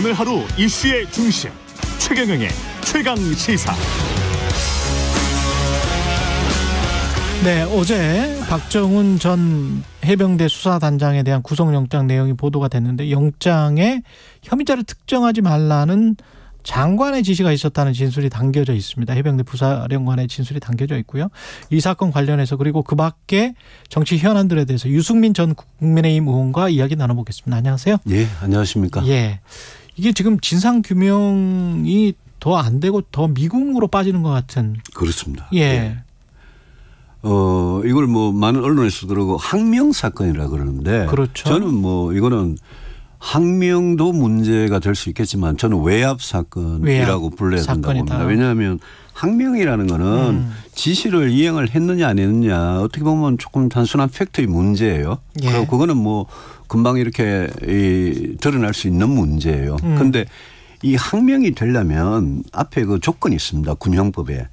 오늘 하루 이슈의 중심 최경영의 최강시사. 네, 어제 박정훈 전 해병대 수사단장에 대한 구속영장 내용이 보도가 됐는데, 영장에 혐의자를 특정하지 말라는 장관의 지시가 있었다는 진술이 담겨져 있습니다. 해병대 부사령관의 진술이 담겨져 있고요. 이 사건 관련해서, 그리고 그 밖에 정치 현안들에 대해서 유승민 전 국민의힘 의원과 이야기 나눠보겠습니다. 안녕하세요. 예, 안녕하십니까. 예, 이게 지금 진상규명이 더 안 되고 더 미궁으로 빠지는 것 같은. 그렇습니다. 예. 예. 이걸 뭐 많은 언론에서 그러고 항명 사건이라 그러는데, 그렇죠. 저는 뭐 이거는 항명도 문제가 될 수 있겠지만 저는 외압 사건이라고 불러야 된다고 봅니다. 왜냐하면 항명이라는 거는 지시를 이행을 했느냐 안 했느냐, 어떻게 보면 조금 단순한 팩트의 문제예요. 예. 그리고 그거는 뭐 금방 이렇게 드러날 수 있는 문제예요. 그런데 이 항명이 되려면 앞에 그 조건이 있습니다. 군형법에.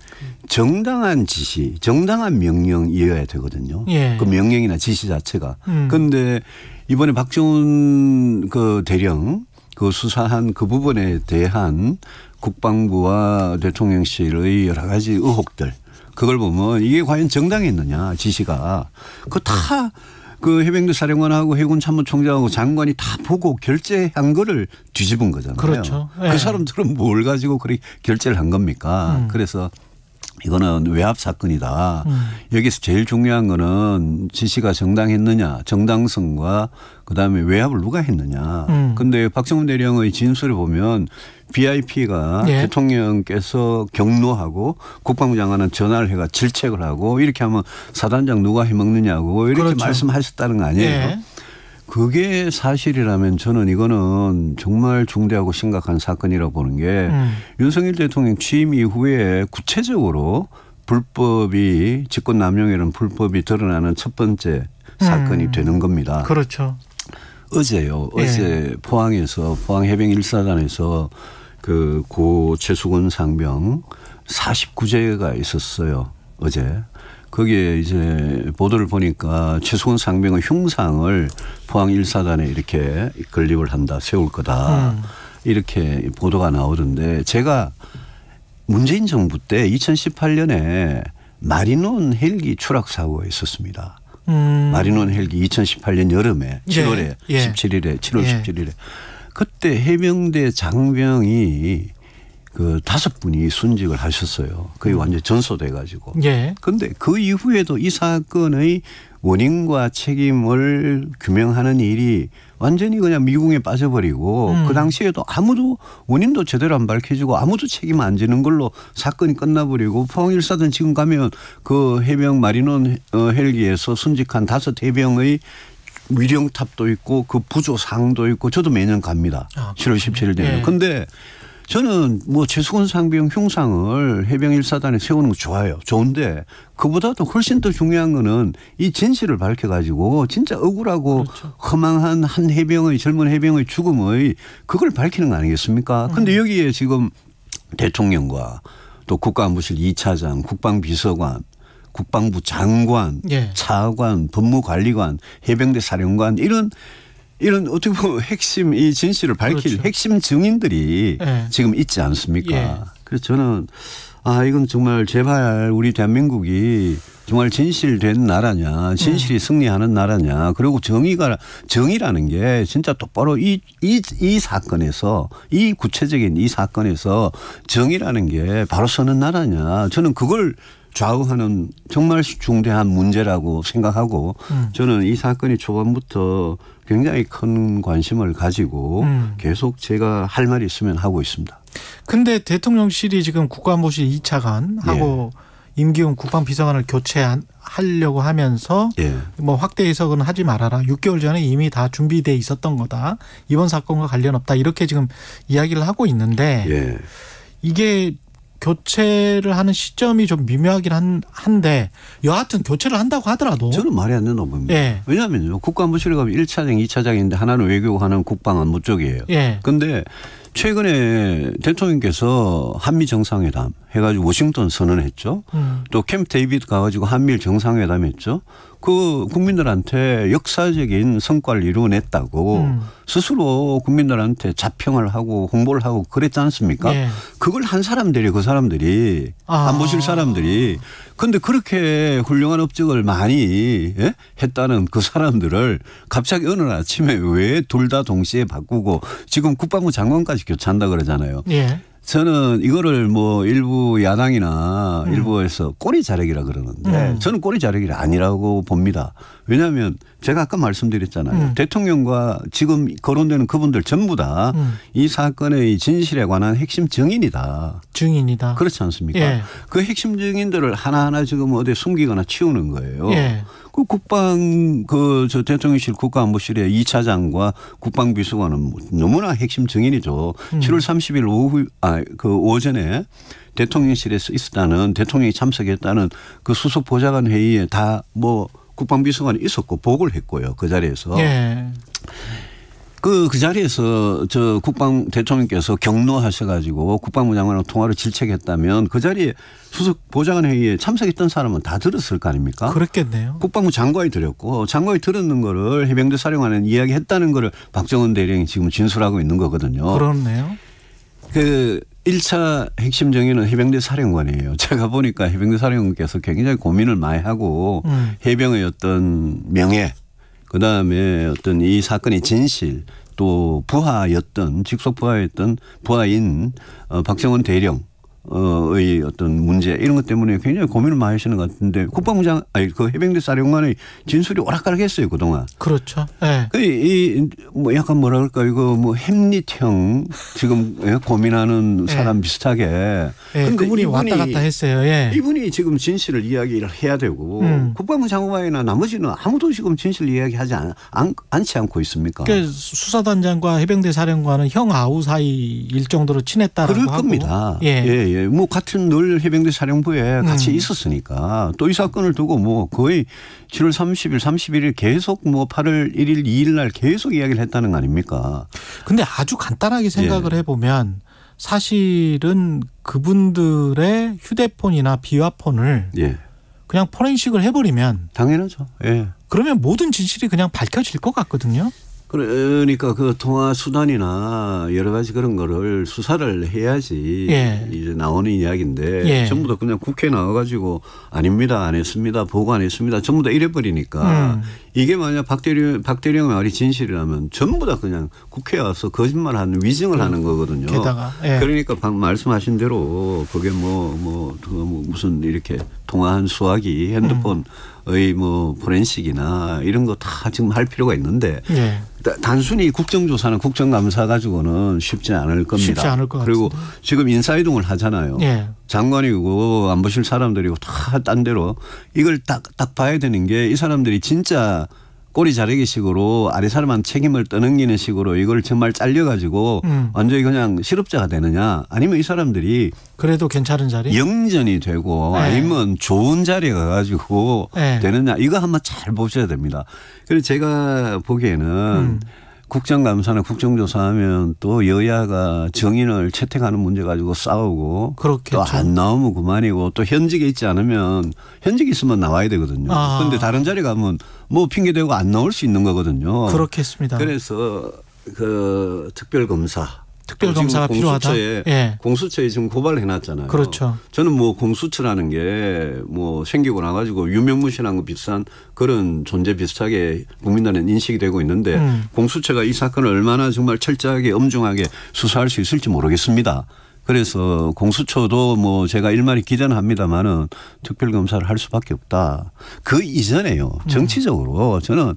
정당한 지시, 정당한 명령이어야 되거든요. 예. 그 명령이나 지시 자체가. 그런데 이번에 박정훈 그 대령 그 수사한 그 부분에 대한 국방부와 대통령실의 여러 가지 의혹들, 그걸 보면 이게 과연 정당했느냐, 지시가. 그거 다 그 해병대 사령관하고 해군 참모총장하고 장관이 다 보고 결재한 거를 뒤집은 거잖아요. 그렇죠. 예. 그 사람들은 뭘 가지고 그렇게 결재를 한 겁니까? 그래서 이거는 외압 사건이다. 여기서 제일 중요한 거는 지시가 정당했느냐, 정당성과 그다음에 외압을 누가 했느냐. 그런데 박정훈 대령의 진술을 보면 VIP가 예. 대통령께서 경로하고 국방부 장관은 전화를 해가 질책을 하고, 이렇게 하면 사단장 누가 해먹느냐고 이렇게 그렇죠. 말씀하셨다는 거 아니에요. 예. 그게 사실이라면 저는 이거는 정말 중대하고 심각한 사건이라고 보는 게, 윤석열 대통령 취임 이후에 구체적으로 불법이, 직권남용이라는 불법이 드러나는 첫 번째 사건이 되는 겁니다. 그렇죠. 어제요. 예. 어제 포항에서, 포항해병 1사단에서 그 고 최수근 상병 49제가 있었어요. 어제. 거기에 이제 보도를 보니까 최수근 상병의 흉상을 포항 1사단에 이렇게 건립을 한다, 세울 거다, 이렇게 보도가 나오던데, 제가 문재인 정부 때 2018년에 마리논 헬기 추락 사고가 있었습니다. 마리논 헬기 2018년 여름에 7월에 예. 17일에 7월 예. 17일에 그때 해병대 장병이 그 5분이 순직을 하셨어요. 거의 완전 전소돼 가지고. 예. 그런데 그 이후에도 이 사건의 원인과 책임을 규명하는 일이 완전히 그냥 미궁에 빠져버리고, 그 당시에도 아무도 원인도 제대로 안 밝혀지고 아무도 책임 안 지는 걸로 사건이 끝나버리고, 포항 1사단 지금 가면 그 해병 마리논 헬기에서 순직한 5 해병의 위령탑도 있고 그 부조상도 있고, 저도 매년 갑니다. 7월 17일 되면. 그런데 저는 뭐 최수근 상병 흉상을 해병 1사단에 세우는 거 좋아요. 좋은데 그보다도 훨씬 더 중요한 거는 이 진실을 밝혀가지고 진짜 억울하고 그렇죠. 허망한 한 해병의, 젊은 해병의 죽음의 그걸 밝히는 거 아니겠습니까? 그런데 여기에 지금 대통령과 또 국가안보실 2차장, 국방비서관, 국방부 장관, 예. 차관, 법무관리관, 해병대 사령관, 이런 어떻게 보면 핵심, 이 진실을 밝힐 그렇죠. 핵심 증인들이 예. 지금 있지 않습니까? 예. 그래서 저는 이건 정말 제발 우리 대한민국이 정말 진실된 나라냐, 진실이 승리하는 나라냐, 그리고 정의라는 게 진짜 똑바로 이 사건에서, 이 구체적인 이 사건에서 정의라는 게 바로 서는 나라냐, 저는 그걸 좌우하는 정말 중대한 문제라고 생각하고, 저는 이 사건이 초반부터 굉장히 큰 관심을 가지고 계속 제가 할 말이 있으면 하고 있습니다. 근데 대통령실이 지금 국가안보실 2차관하고 예. 임기훈 국방비서관을 교체하려고 하면서 예. 뭐 확대 해석은 하지 말아라. 6개월 전에 이미 다 준비돼 있었던 거다. 이번 사건과 관련 없다. 이렇게 지금 이야기를 하고 있는데 예. 이게 교체를 하는 시점이 좀 미묘하긴 한데, 여하튼 교체를 한다고 하더라도 저는 말이 안 된다고 봅니다. 예. 왜냐하면요, 국가안보실에 가면 1차장, 2차장인데 하나는 외교고 하나는 국방안보 쪽이에요. 예. 그런데 최근에 대통령께서 한미 정상회담 해가지고 워싱턴 선언했죠. 또 캠프 데이비드 가가지고 한미일 정상회담 했죠. 그 국민들한테 역사적인 성과를 이루어냈다고 스스로 국민들한테 자평을 하고 홍보를 하고 그랬지 않습니까? 예. 그걸 한 사람들이 그 사람들이 안 보실 사람들이 그런데 그렇게 훌륭한 업적을 많이 했다는 그 사람들을 갑자기 어느 아침에 왜 둘 다 동시에 바꾸고 지금 국방부 장관까지 교체한다 그러잖아요. 예. 저는 이거를 뭐 일부 야당이나 일부에서 꼬리 자르기라 그러는데 저는 꼬리 자르기 아니라고 봅니다. 왜냐하면 제가 아까 말씀드렸잖아요. 대통령과 지금 거론되는 그분들 전부 다 이 사건의 진실에 관한 핵심 증인이다. 증인이다. 그렇지 않습니까? 예. 그 핵심 증인들을 하나하나 지금 어디 숨기거나 치우는 거예요. 예. 그 저 대통령실 국가안보실의 2차장과 국방비서관은 너무나 핵심 증인이죠. 7월 30일 오전에 대통령실에서 있었다는 대통령이 참석했다는 그 수석 보좌관 회의에 다 뭐 국방비서관이 있었고 보고를 했고요. 그 자리에서. 예. 그 자리에서 저 대통령께서 경로하셔가지고 국방부 장관하고 통화를 질책했다면 그 자리에 수석 보좌관 회의에 참석했던 사람은 다 들었을 거 아닙니까? 그렇겠네요. 국방부 장관이 들었고 장관이 들었는 거를 해병대 사령관은 이야기했다는 거를 박정원 대령이 지금 진술하고 있는 거거든요. 그렇네요. 그 1차 핵심 정의는 해병대 사령관이에요. 제가 보니까 해병대 사령관께서 굉장히 고민을 많이 하고 해병의 어떤 명예 그다음에 어떤 이 사건의 진실 또 부하였던 직속 부하였던 부하인 박정원 대령의 어떤 문제 이런 것 때문에 굉장히 고민을 많이 하시는 것 같은데 국방부장 그 해병대 사령관의 진술이 오락가락했어요 그동안. 그렇죠. 네. 뭐 약간 뭐라 그럴까 이거 뭐 햄릿형 지금 고민하는 사람 비슷하게. 네. 그분이 왔다 갔다 했어요. 예. 이분이 지금 진실을 이야기를 해야 되고 국방부 장관이나 나머지는 아무도 지금 진실을 이야기하지 않지 않고 있습니까? 그러니까 수사단장과 해병대 사령관은 형 아우 사이일 정도로 친했다라고 그럴 하고. 겁니다. 예. 예. 뭐 같은 늘 해병대 사령부에 같이 있었으니까 또 이 사건을 두고 뭐 거의 7월 30일, 31일 계속 뭐 8월 1일, 2일 날 계속 이야기를 했다는 거 아닙니까? 근데 아주 간단하게 생각을 해보면 사실은 그분들의 휴대폰이나 비화폰을 그냥 포렌식을 해버리면 당연하죠. 예. 그러면 모든 진실이 그냥 밝혀질 것 같거든요. 그러니까 그 통화 수단이나 여러 가지 그런 거를 수사를 해야지 이제 나오는 이야기인데 전부 다 그냥 국회에 나와가지고 아닙니다, 안 했습니다, 보고 안 했습니다, 전부 다 이래버리니까 이게 만약 박 대령 말이 진실이라면 전부 다 그냥 국회에 와서 거짓말하는 위증을 하는 거거든요. 게다가 그러니까 방금 말씀하신 대로 그게 무슨 이렇게 통화한 수화기 핸드폰의 뭐 포렌식이나 이런 거 다 지금 할 필요가 있는데 단순히 국정조사나 국정감사 가지고는 쉽지 않을 겁니다. 쉽지 않을 것 그리고 같은데. 지금 인사이동을 하잖아요. 장관이고 안보실 사람들이고 다 딴 데로 이걸 딱 봐야 되는 게 이 사람들이 진짜 꼬리 자르기 식으로 아래 사람한 책임을 떠넘기는 식으로 이걸 정말 잘려가지고 완전히 그냥 실업자가 되느냐 아니면 이 사람들이 그래도 괜찮은 자리 영전이 되고 아니면 좋은 자리에 가가지고 되느냐 이거 한번 잘 보셔야 됩니다. 그래서 제가 보기에는 국정감사나 국정조사하면 또 여야가 정인을 채택하는 문제 가지고 싸우고 또 안 나오면 그만이고 또 현직에 있지 않으면 현직에 있으면 나와야 되거든요. 그런데 다른 자리 가면 뭐 핑계대고 안 나올 수 있는 거거든요. 그렇겠습니다. 그래서 그 특별검사가 필요하다. 공수처에 지금 고발을 해놨잖아요. 그렇죠. 저는 뭐 공수처라는 게 뭐 생기고 나가지고 유명무실한 거 비슷한 그런 존재 비슷하게 국민들은 인식이 되고 있는데 공수처가 이 사건을 얼마나 정말 철저하게 엄중하게 수사할 수 있을지 모르겠습니다. 그래서 공수처도 뭐 제가 일말이 기대는 합니다마는 특별검사를 할 수밖에 없다. 그 이전에요. 정치적으로 저는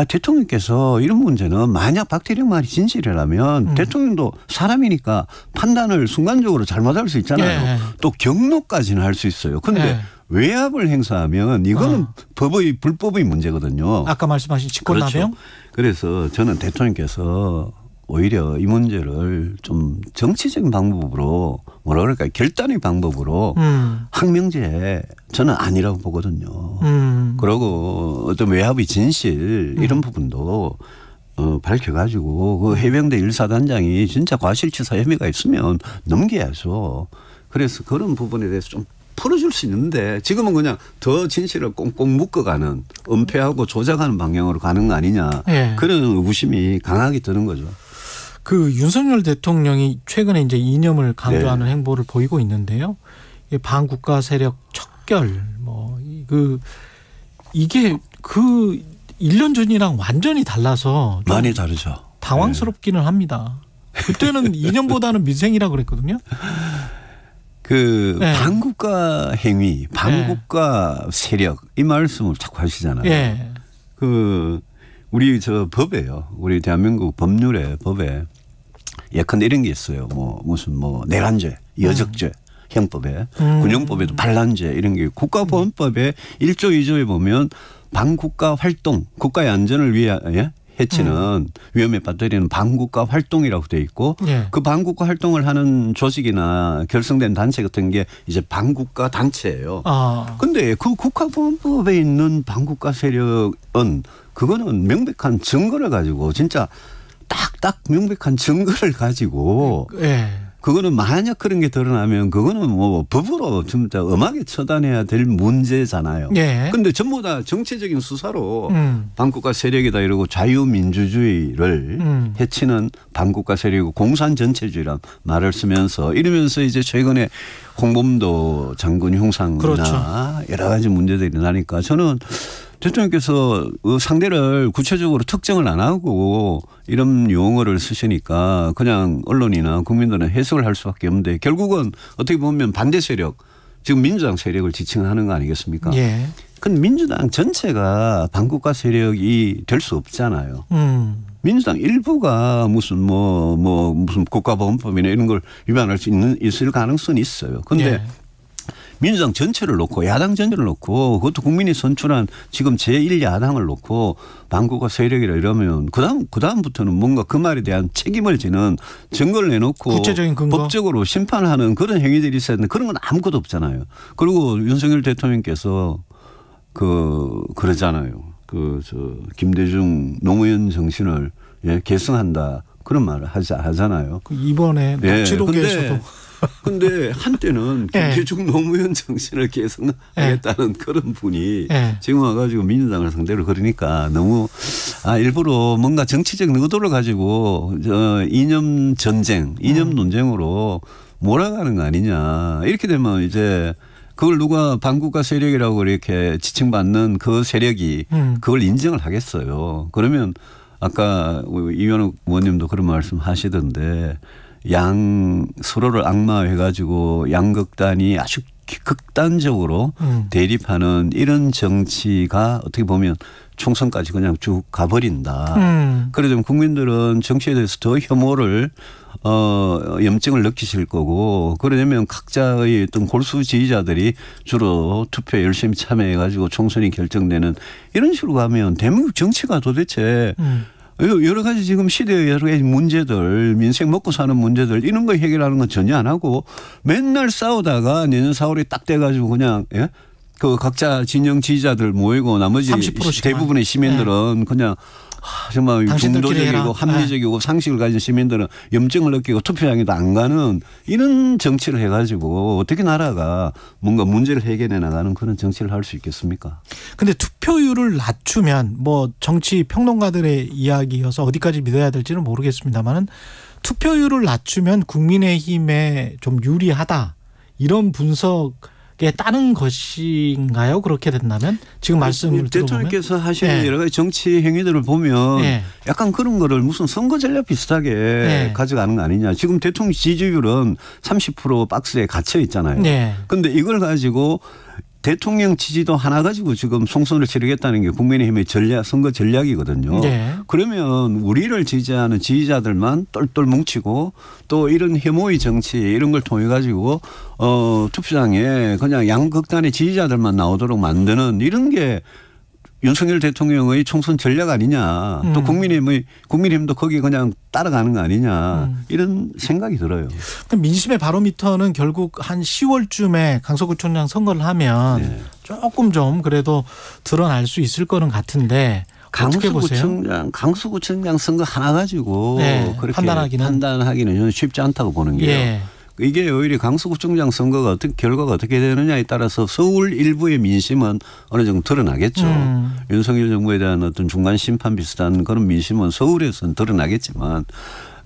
대통령께서 이런 문제는 만약 박 대령 말이 진실이라면 대통령도 사람이니까 판단을 순간적으로 잘못할 수 있잖아요. 또 경로까지는 할 수 있어요. 그런데 외압을 행사하면 이거는 불법의 문제거든요. 아까 말씀하신 직권남용. 그렇죠. 그래서 저는 대통령께서 오히려 이 문제를 좀 정치적인 방법으로 뭐라 그럴까요? 결단의 방법으로 항명제 저는 아니라고 보거든요. 그리고 어떤 외압의 진실 이런 부분도 밝혀가지고 그 해병대 1사단장이 진짜 과실치사 혐의가 있으면 넘겨야죠. 그래서 그런 부분에 대해서 좀 풀어줄 수 있는데 지금은 그냥 더 진실을 꽁꽁 묶어가는 은폐하고 조작하는 방향으로 가는 거 아니냐. 네. 그런 의구심이 강하게 드는 거죠. 그 윤석열 대통령이 최근에 이제 이념을 강조하는 네. 행보를 보이고 있는데요. 반국가 세력 척결 이게 그 1년 전이랑 완전히 달라서 많이 다르죠. 당황스럽기는 네. 합니다. 그때는 이념보다는 민생이라고 그랬거든요. 네. 반국가 행위, 반국가 네. 세력 이 말씀을 자꾸 하시잖아요. 네. 우리 법에요. 우리 대한민국 법에 예컨대 이런 게 있어요. 무슨 내란죄, 여적죄. 형법에 군형법에도 반란죄 이런 게 국가보안법에 1조 2조에 보면 반국가 활동 국가의 안전을 위해 해치는 위험에 빠뜨리는 반국가 활동이라고 돼 있고 예. 그 반국가 활동을 하는 조직이나 결성된 단체 같은 게 이제 반국가 단체예요. 그런데 그 국가보안법에 있는 반국가 세력은 그거는 명백한 증거를 가지고 진짜 딱딱 명백한 증거를 가지고 예. 그거는 만약 그런 게 드러나면 그거는 법으로 진짜 엄하게 처단해야 될 문제잖아요. 그런데 예. 전부 다 정치적인 수사로 반국가 세력이다 이러고 자유민주주의를 해치는 반국가 세력이고 공산전체주의란 말을 쓰면서 이러면서 이제 최근에 홍범도 장군 흉상이나 그렇죠. 여러 가지 문제들이 일어나니까 저는 대통령께서 상대를 구체적으로 특정을 안 하고 이런 용어를 쓰시니까 그냥 언론이나 국민들은 해석을 할 수밖에 없는데 결국은 어떻게 보면 반대 세력 지금 민주당 세력을 지칭하는 거 아니겠습니까? 예. 근데 민주당 전체가 반국가 세력이 될 수 없잖아요. 민주당 일부가 무슨 국가보안법이나 이런 걸 위반할 수 있을 가능성이 있어요. 그런데 예. 민주당 전체를 놓고 야당 전체를 놓고 그것도 국민이 선출한 지금 제1야당을 놓고 반국가 세력이라 이러면 그다음부터는 뭔가 그 말에 대한 책임을 지는 증거를 내놓고 구체적인 근거? 법적으로 심판하는 그런 행위들이 있어야 되는데 그런 건 아무것도 없잖아요. 그리고 윤석열 대통령께서 그러잖아요. 김대중 노무현 정신을 계승한다 그런 말을 하잖아요. 이번에 녹취록에서도. 근데 한때는 김대중 노무현 정신을 계승하겠다는 그런 분이 지금 와가지고 민주당을 상대로 그러니까 너무 일부러 뭔가 정치적 의도를 가지고 이념 전쟁, 이념 논쟁으로 몰아가는 거 아니냐. 이렇게 되면 이제 그걸 누가 반국가 세력이라고 이렇게 지칭받는 그 세력이 그걸 인정을 하겠어요. 그러면 아까 이현욱 의원님도 그런 말씀 하시던데 서로를 악마해가지고 양극단이 아주 극단적으로 대립하는 이런 정치가 어떻게 보면 총선까지 그냥 쭉 가버린다. 그래서 국민들은 정치에 대해서 더 혐오를 염증을 느끼실 거고 그러려면 각자의 어떤 골수 지지자들이 주로 투표에 열심히 참여해가지고 총선이 결정되는 이런 식으로 가면 대한민국 정치가 도대체 여러 가지 지금 시대의 여러 가지 문제들 민생 먹고 사는 문제들 이런 거 해결하는 건 전혀 안 하고 맨날 싸우다가 내년 4월에 딱 돼가지고 그냥 그 각자 진영 지지자들 모이고 나머지 대부분의 시민들은 그냥 정말 중도적이고 합리적이고 상식을 가진 시민들은 염증을 느끼고 투표장에도 안 가는 이런 정치를 해가지고 어떻게 나라가 뭔가 문제를 해결해 나가는 그런 정치를 할 수 있겠습니까? 근데 투표율을 낮추면 정치 평론가들의 이야기여서 어디까지 믿어야 될지는 모르겠습니다만은 투표율을 낮추면 국민의힘에 좀 유리하다 이런 분석에 따른 것인가요? 그렇게 된다면 지금 말씀을 들어보면 대통령께서 하시는 여러 가지 정치 행위들을 보면 약간 그런 거를 무슨 선거 전략 비슷하게 가져가는 거 아니냐. 지금 대통령 지지율은 30% 박스에 갇혀 있잖아요. 그런데 이걸 가지고 대통령 지지도 하나 가지고 지금 총선을 치르겠다는 게 국민의힘의 선거 전략이거든요. 그러면 우리를 지지하는 지지자들만 똘똘 뭉치고 또 이런 혐오의 정치 이런 걸 통해 가지고 투표장에 그냥 양극단의 지지자들만 나오도록 만드는 이런 게 윤석열 대통령의 총선 전략 아니냐. 또 국민의힘도 거기 그냥 따라가는 거 아니냐. 이런 생각이 들어요. 민심의 바로미터는 결국 한 10월쯤에 강서구청장 선거를 하면 조금 좀 그래도 드러날 수 있을 거는 같은데 강수구청장 선거 하나 가지고 네, 그렇게 판단하기는 저는 쉽지 않다고 보는 게요. 예. 이게 오히려 강수구청장 선거가 결과가 어떻게 되느냐에 따라서 서울 일부의 민심은 어느 정도 드러나겠죠. 윤석열 정부에 대한 어떤 중간 심판 비슷한 그런 민심은 서울에서는 드러나겠지만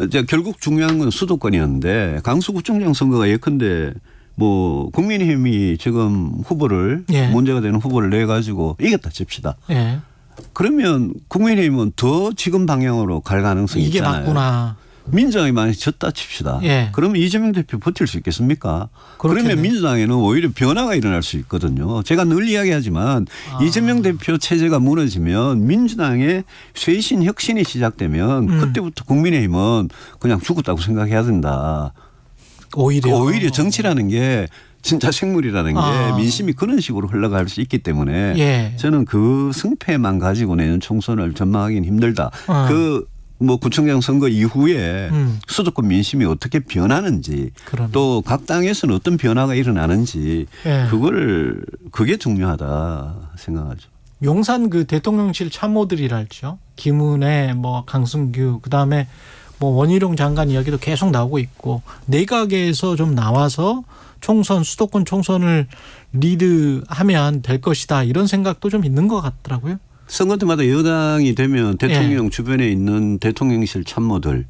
이제 결국 중요한 건 수도권이었는데 강수구청장 선거가 예컨대 뭐 국민의힘이 지금 후보를 문제가 되는 후보를 내 가지고 이겼다 칩시다. 그러면 국민의힘은 더 지금 방향으로 갈 가능성이 이게 있잖아요. 맞구나. 민주당이 만약 졌다 칩시다. 그러면 이재명 대표 버틸 수 있겠습니까? 그렇겠네. 그러면 민주당에는 오히려 변화가 일어날 수 있거든요. 제가 늘 이야기하지만 이재명 대표 체제가 무너지면 민주당의 쇄신 혁신이 시작되면 그때부터 국민의힘은 그냥 죽었다고 생각해야 된다. 오히려 정치라는 게 진짜 생물이라는 게 민심이 그런 식으로 흘러갈 수 있기 때문에 저는 그 승패만 가지고 내년 총선을 전망하기는 힘들다. 뭐 구청장 선거 이후에 수도권 민심이 어떻게 변하는지 또 각 당에서는 어떤 변화가 일어나는지 그게 중요하다 생각하죠. 용산 그 대통령실 참모들이랄죠. 김은혜, 뭐 강승규, 그다음에 뭐 원희룡 장관 이야기도 계속 나오고 있고 내각에서 좀 나와서 수도권 총선을 리드하면 될 것이다 이런 생각도 좀 있는 것 같더라고요. 선거 때마다 여당이 되면 대통령 주변에 있는 대통령실 참모들,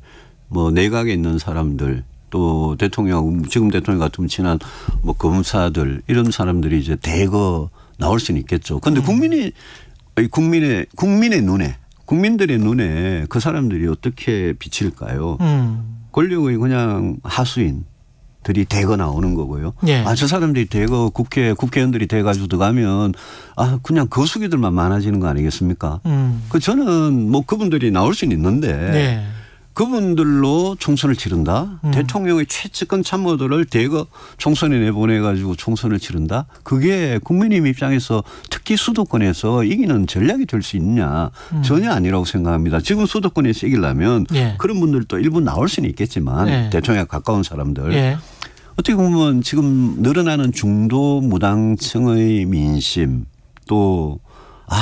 뭐 내각에 있는 사람들, 또 지금 대통령 같으면 친한 뭐 검사들 이런 사람들이 이제 대거 나올 수는 있겠죠. 그런데 국민의 눈에 국민들의 눈에 그 사람들이 어떻게 비칠까요? 권력의 그냥 하수인들이 대거 나오는 거고요. 저 사람들이 대거 국회의원들이 돼가지고 들어가면 그냥 거수기들만 많아지는 거 아니겠습니까? 저는 뭐 그분들이 나올 수는 있는데 그분들로 총선을 치른다. 대통령의 최측근 참모들을 대거 총선에 내보내가지고 총선을 치른다. 그게 국민의힘 입장에서 특히 수도권에서 이기는 전략이 될 수 있느냐. 전혀 아니라고 생각합니다. 지금 수도권에서 이기려면 그런 분들도 일부 나올 수는 있겠지만 대통령에 가까운 사람들. 어떻게 보면 지금 늘어나는 중도 무당층의 민심 또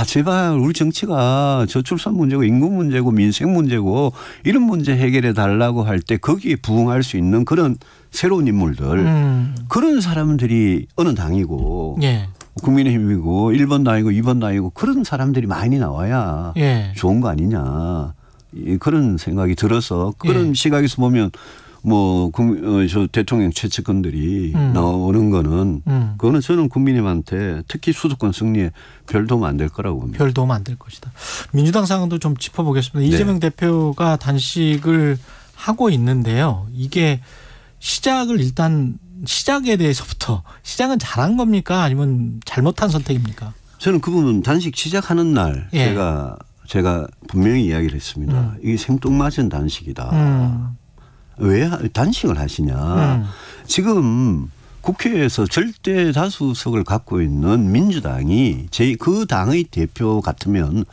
제발 우리 정치가 저출산 문제고 인구 문제고 민생 문제고 이런 문제 해결해 달라고 할 때 거기에 부응할 수 있는 그런 새로운 인물들 그런 사람들이 어느 당이고 국민의힘이고 1번 당이고 2번 당이고 그런 사람들이 많이 나와야 좋은 거 아니냐 그런 생각이 들어서 그런 시각에서 보면 뭐 저 대통령 최측근들이 나오는 거는 그거는 저는 국민의힘한테 특히 수도권 승리에 별 도움 안 될 거라고 봅니다. 별 도움 안 될 것이다. 민주당 상황도 좀 짚어보겠습니다. 이재명 대표가 단식을 하고 있는데요. 이게 시작에 대해서부터 시작은 잘한 겁니까? 아니면 잘못한 선택입니까? 저는 그 부분 단식 시작하는 날 제가 분명히 이야기를 했습니다. 이게 생뚱맞은 단식이다. 왜 단식을 하시냐. 지금 국회에서 절대 다수석을 갖고 있는 민주당이 그 당의 대표 같으면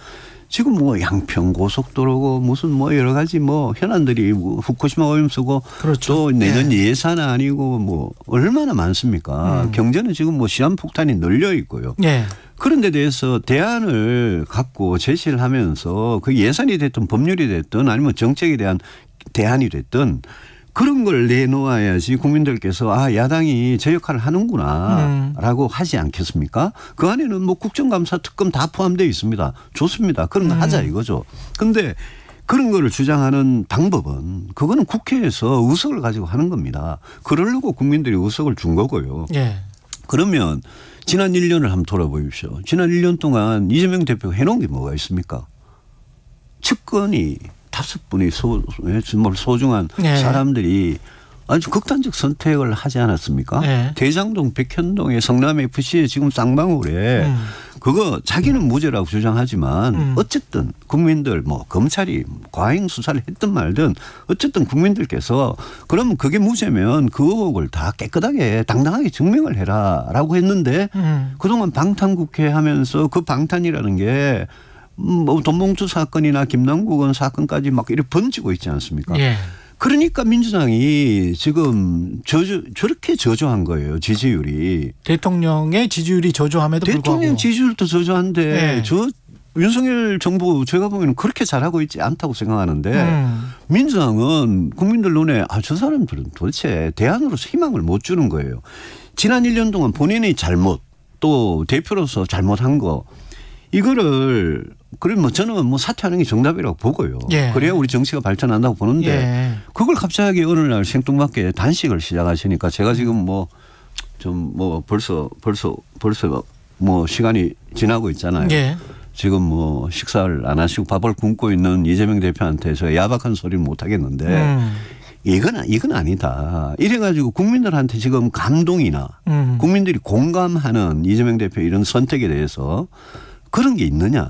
지금 뭐 양평 고속도로고 무슨 뭐 여러 가지 뭐 현안들이 후쿠시마 오염수고 또 내년 예산 아니고 뭐 얼마나 많습니까. 경제는 지금 뭐 시한폭탄이 널려 있고요. 그런 데 대해서 대안을 갖고 제시를 하면서 그 예산이 됐든 법률이 됐든 아니면 정책에 대한 대안이 됐든 그런 걸 내놓아야지 국민들께서 야당이 제 역할을 하는구나 라고 하지 않겠습니까? 그 안에는 뭐 국정감사 특검 다 포함되어 있습니다. 좋습니다. 그런 거 하자 이거죠. 그런데 그런 거를 주장하는 방법은 그거는 국회에서 의석을 가지고 하는 겁니다. 그러려고 국민들이 의석을 준 거고요. 그러면 지난 1년을 한번 돌아보십시오. 지난 1년 동안 이재명 대표가 해놓은 게 뭐가 있습니까? 측근이 5분의 소중한 사람들이 아주 극단적 선택을 하지 않았습니까? 대장동 백현동의 성남FC에 지금 쌍방울에 그거 자기는 무죄라고 주장하지만 어쨌든 국민들 뭐 검찰이 과잉 수사를 했든 말든 어쨌든 국민들께서 그러면 그게 무죄면 그 의혹을 다 깨끗하게 당당하게 증명을 해라라고 했는데 그동안 방탄국회 하면서 그 방탄이라는 게 뭐 돈봉투 사건이나 김남국 의원 사건까지 막 이렇게 번지고 있지 않습니까? 그러니까 민주당이 지금 저렇게 저조한 거예요. 지지율이. 대통령의 지지율이 저조함에도 불구하고. 대통령 지지율도 저조한데 윤석열 정부 제가 보기에는 그렇게 잘하고 있지 않다고 생각하는데 민주당은 국민들 눈에 저 사람들은 도대체 대안으로서 희망을 못 주는 거예요. 지난 1년 동안 본인의 잘못 또 대표로서 잘못한 거 이거를 그래 뭐 저는 뭐 사퇴하는 게 정답이라고 보고요. 예. 그래야 우리 정치가 발전한다고 보는데 예. 그걸 갑자기 어느 날 생뚱맞게 단식을 시작하시니까 제가 지금 뭐 좀 뭐 벌써 뭐 시간이 지나고 있잖아요. 예. 지금 뭐 식사를 안 하시고 밥을 굶고 있는 이재명 대표한테 저 야박한 소리는 못 하겠는데 이건 아니다. 이래가지고 국민들한테 지금 감동이나 국민들이 공감하는 이재명 대표 이런 선택에 대해서 그런 게 있느냐.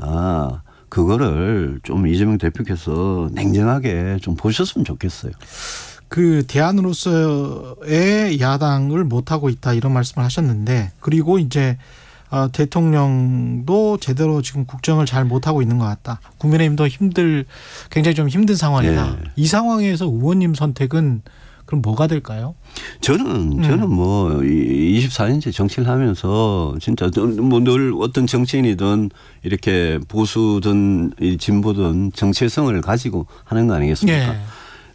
그거를 좀 이재명 대표께서 냉정하게 좀 보셨으면 좋겠어요. 그 대안으로서의 야당을 못하고 있다 이런 말씀을 하셨는데 그리고 이제 대통령도 제대로 지금 국정을 잘 못하고 있는 것 같다. 국민의힘도 굉장히 좀 힘든 상황이다. 네. 이 상황에서 의원님 선택은 그럼 뭐가 될까요? 저는 뭐 24년째 정치를 하면서 진짜 뭐 늘 어떤 정치인이든 이렇게 보수든 진보든 정체성을 가지고 하는 거 아니겠습니까? 네.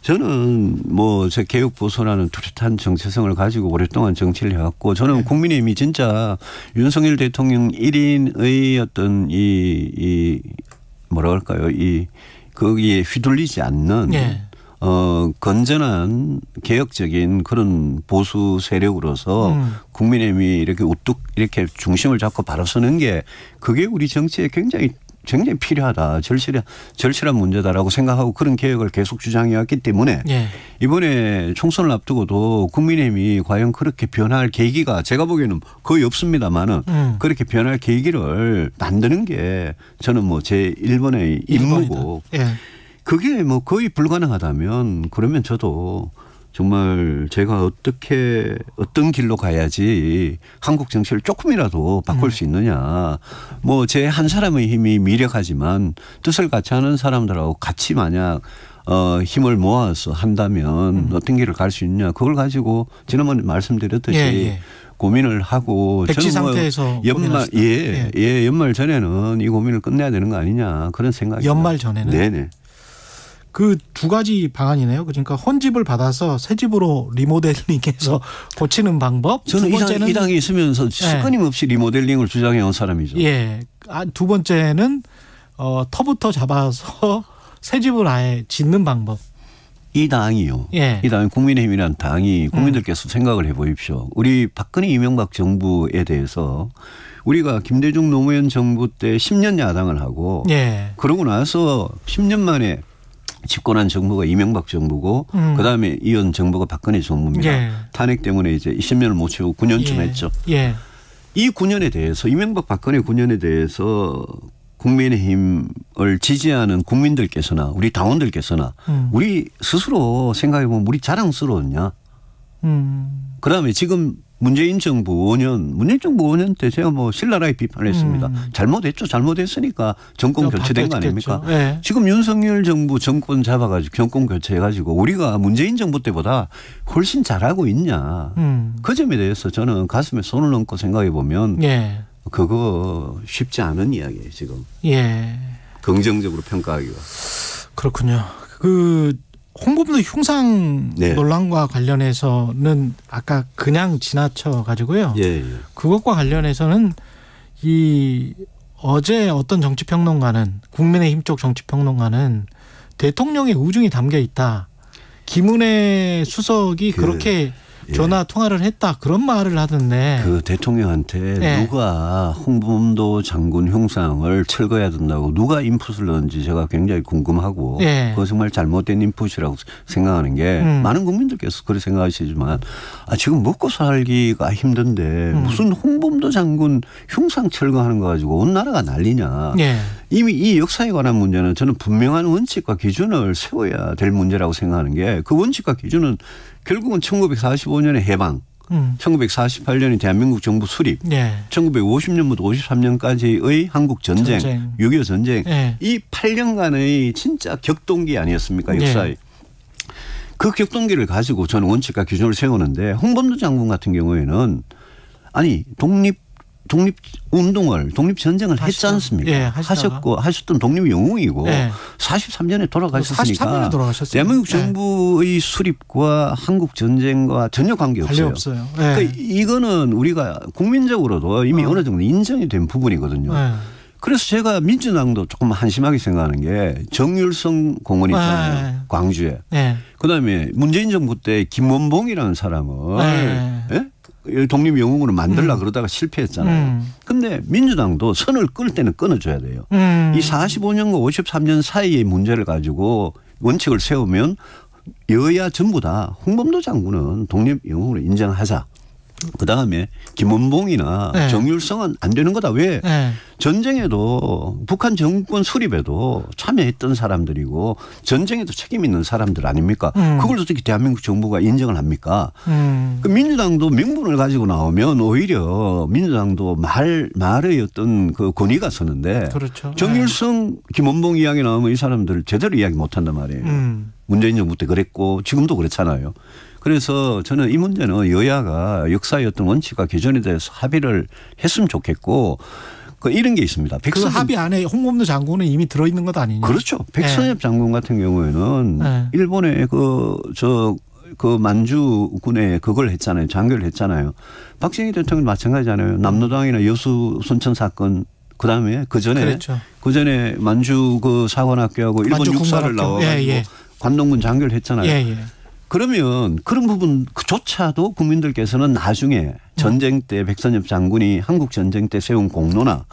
저는 뭐 제 개혁 보수라는 뚜렷한 정체성을 가지고 오랫동안 정치를 해왔고 저는 국민의힘이 진짜 윤석열 대통령 1인의 어떤 이 뭐라 그럴까요? 거기에 휘둘리지 않는 네. 건전한 개혁적인 그런 보수 세력으로서 국민의힘이 이렇게 우뚝 이렇게 중심을 잡고 바로 서는 게 그게 우리 정치에 굉장히 필요하다. 절실한 문제다라고 생각하고 그런 개혁을 계속 주장해왔기 때문에 예. 이번에 총선을 앞두고도 국민의힘이 과연 그렇게 변할 계기가 제가 보기에는 거의 없습니다만은 그렇게 변할 계기를 만드는 게 저는 뭐 제 1번의 임무고 예. 그게 뭐 거의 불가능하다면 그러면 저도 정말 제가 어떤 길로 가야지 한국 정치를 조금이라도 바꿀 수 있느냐. 뭐 제 한 사람의 힘이 미력하지만 뜻을 같이 하는 사람들하고 같이 만약 힘을 모아서 한다면 어떤 길을 갈 수 있느냐. 그걸 가지고 지난번에 말씀드렸듯이 고민을 하고 백지 상태에서 연말 전에는 이 고민을 끝내야 되는 거 아니냐 그런 생각이 연말 전에는. 네네. 그 두 가지 방안이네요. 그러니까 헌집을 받아서 새 집으로 리모델링해서 고치는 방법. 저는 두 번째는 이 당에 있으면서 끊임없이 리모델링을 주장해온 사람이죠. 예. 두 번째는 터부터 잡아서 새 집을 아예 짓는 방법. 이 당이요. 예. 이 당 국민의힘이라는 당이 국민들께서 생각을 해보십시오. 우리 박근혜 이명박 정부에 대해서 우리가 김대중 노무현 정부 때 10년 야당을 하고 예. 그러고 나서 10년 만에 집권한 정부가 이명박 정부고 그다음에 이은 정부가 박근혜 정부입니다. 예. 탄핵 때문에 이제 20년을 못 채우고 9년쯤 했죠. 예. 이 9년에 대해서 이명박 박근혜 9년에 대해서 국민의힘을 지지하는 국민들께서나 우리 당원들께서나 우리 스스로 생각해보면 우리 자랑스러웠냐. 그다음에 지금 문재인 정부 5년 때 제가 뭐 신랄하게 비판했습니다. 잘못했죠. 잘못했으니까 정권 교체된 거 아닙니까? 네. 지금 윤석열 정부 정권 잡아가지고 정권 교체해가지고 우리가 문재인 정부 때보다 훨씬 잘하고 있냐. 그 점에 대해서 저는 가슴에 손을 얹고 생각해 보면 예. 그거 쉽지 않은 이야기예요. 지금. 예. 긍정적으로 평가하기가. 그렇군요. 그 홍범도 흉상 네. 논란과 관련해서는 아까 그냥 지나쳐 가지고요. 예. 그것과 관련해서는 어제 어떤 정치평론가는 국민의힘 쪽 정치평론가는 대통령의 우중이 담겨 있다. 김은혜 수석이 그렇게 전화 통화를 했다. 그런 말을 하던데. 그 대통령한테 네. 누가 홍범도 장군 흉상을 철거해야 된다고 누가 인풋을 넣은지 제가 굉장히 궁금하고 네. 그거 정말 잘못된 인풋이라고 생각하는 게 많은 국민들께서 그렇게 생각하시지만 지금 먹고 살기가 힘든데 무슨 홍범도 장군 흉상 철거하는 거 가지고 온 나라가 난리냐. 네. 이미 이 역사에 관한 문제는 저는 분명한 원칙과 기준을 세워야 될 문제라고 생각하는 게 그 원칙과 기준은 결국은 1945년의 해방, 1948년의 대한민국 정부 수립, 1950년부터 53년까지의 한국 전쟁, 6.25 전쟁, 이 8년간의 진짜 격동기 아니었습니까? 역사에. 그 격동기를 가지고 저는 원칙과 기준을 세우는데 홍범도 장군 같은 경우에는 독립운동을 독립전쟁을 했지 않습니까? 예, 하셨던 독립영웅이고 예. 43년에 돌아가셨으니까 43년에 돌아가셨어요. 대한민국 정부의 수립과 한국전쟁과 전혀 관계없어요. 없어요. 예. 그러니까 이거는 우리가 국민적으로도 이미 어느 정도 인정이 된 부분이거든요. 예. 그래서 제가 민주당도 조금 한심하게 생각하는 게 정율성 공원 있잖아요. 광주에. 예. 그다음에 문재인 정부 때 김원봉이라는 사람을 예? 독립영웅으로 만들려고 그러다가 실패했잖아요. 근데 민주당도 선을 끌 때는 끊어줘야 돼요. 이 45년과 53년 사이의 문제를 가지고 원칙을 세우면 여야 전부 다 홍범도 장군은 독립영웅으로 인정하자. 그다음에 김원봉이나 네. 정율성은 안 되는 거다. 왜? 네. 전쟁에도 북한 정권 수립에도 참여했던 사람들이고 전쟁에도 책임 있는 사람들 아닙니까? 그걸 어떻게 대한민국 정부가 인정을 합니까? 그 민주당도 명분을 가지고 나오면 오히려 민주당도 말의 어떤 그 권위가 서는데 그렇죠. 정율성, 김원봉 이야기 나오면 이 사람들 제대로 이야기 못한단 말이에요. 문재인 정부 때 그랬고 지금도 그렇잖아요. 그래서 저는 이 문제는 여야가 역사의 어떤 원칙과 기준에 대해서 합의를 했으면 좋겠고 이런 게 있습니다. 그 합의 안에 홍범도 장군은 이미 들어있는 것 아니냐. 그렇죠. 백선엽 장군 같은 경우에는 일본의 그 만주군에 그걸 했잖아요. 장교를 했잖아요. 박정희 대통령 마찬가지잖아요. 남로당이나 여수 순천 사건 그다음에 그전에 만주 그 사관학교하고 일본 육사를 나와가지고 관동군 장교를 했잖아요. 그러면 그런 부분조차도 국민들께서는 나중에 전쟁 때 백선엽 장군이 한국 전쟁 때 세운 공로나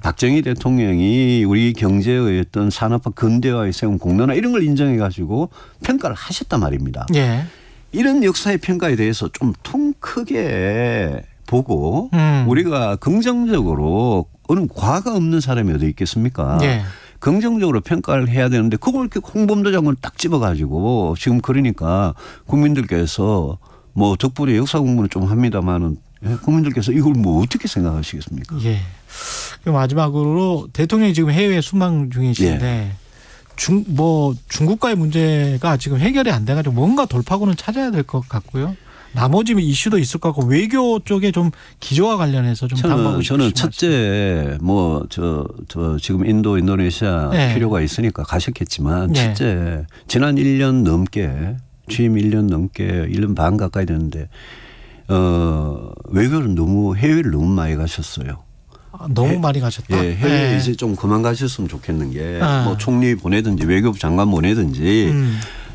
박정희 대통령이 우리 경제의 어떤 산업화 근대화에 세운 공로나 이런 걸 인정해 가지고 평가를 하셨단 말입니다. 예. 이런 역사의 평가에 대해서 좀 통 크게 보고 우리가 긍정적으로 어느 과가 없는 사람이 어디 있겠습니까? 예. 긍정적으로 평가를 해야 되는데 그걸 이렇게 홍범도 장군을 딱 집어가지고 지금 그러니까 국민들께서 뭐 덕분에 역사 공부는 좀 합니다만은 국민들께서 이걸 뭐 어떻게 생각하시겠습니까? 예. 마지막으로 대통령이 지금 해외 순방 중이신데 예. 중국과의 문제가 지금 해결이 안 돼가지고 뭔가 돌파구는 찾아야 될 것 같고요. 나머지 이슈도 있을 것 같고 외교 쪽에 좀 기조와 관련해서 좀 담아보고 싶습니다. 저는 첫째 지금 인도네시아 필요가 있으니까 가셨겠지만 첫째 지난 1년 넘게 취임 1년 넘게 1년 반 가까이 됐는데 외교를 해외를 너무 많이 가셨어요. 너무 많이 가셨다. 예, 해외 이제 좀 그만 가셨으면 좋겠는 게 뭐 총리 보내든지 외교부 장관 보내든지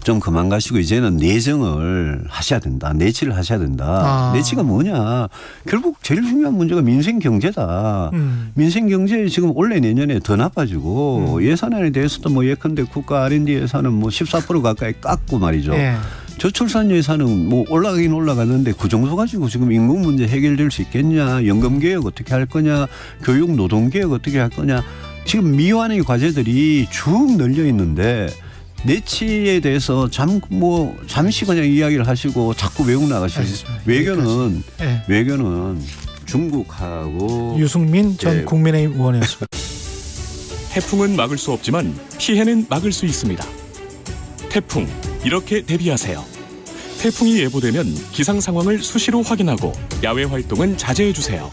좀 그만 가시고 이제는 내정을 하셔야 된다. 내치를 하셔야 된다. 내치가 뭐냐. 결국 제일 중요한 문제가 민생 경제다. 민생 경제 지금 올해 내년에 더 나빠지고 예산안에 대해서도 뭐 예컨대 국가 R&D 예산은 뭐 14% 가까이 깎고 말이죠. 저출산 예산은 뭐 올라가긴 올라가는데 그 정도 가지고 지금 인구 문제 해결될 수 있겠냐. 연금 개혁 어떻게 할 거냐. 교육 노동 개혁 어떻게 할 거냐. 지금 미완의 과제들이 쭉 널려 있는데 내치에 대해서 잠시 그냥 이야기를 하시고 자꾸 외국 나가시는 외교는 중국하고 유승민 전 국민의힘 의원이었습니다. 태풍은 막을 수 없지만 피해는 막을 수 있습니다. 태풍 이렇게 대비하세요. 태풍이 예보되면 기상 상황을 수시로 확인하고 야외 활동은 자제해 주세요.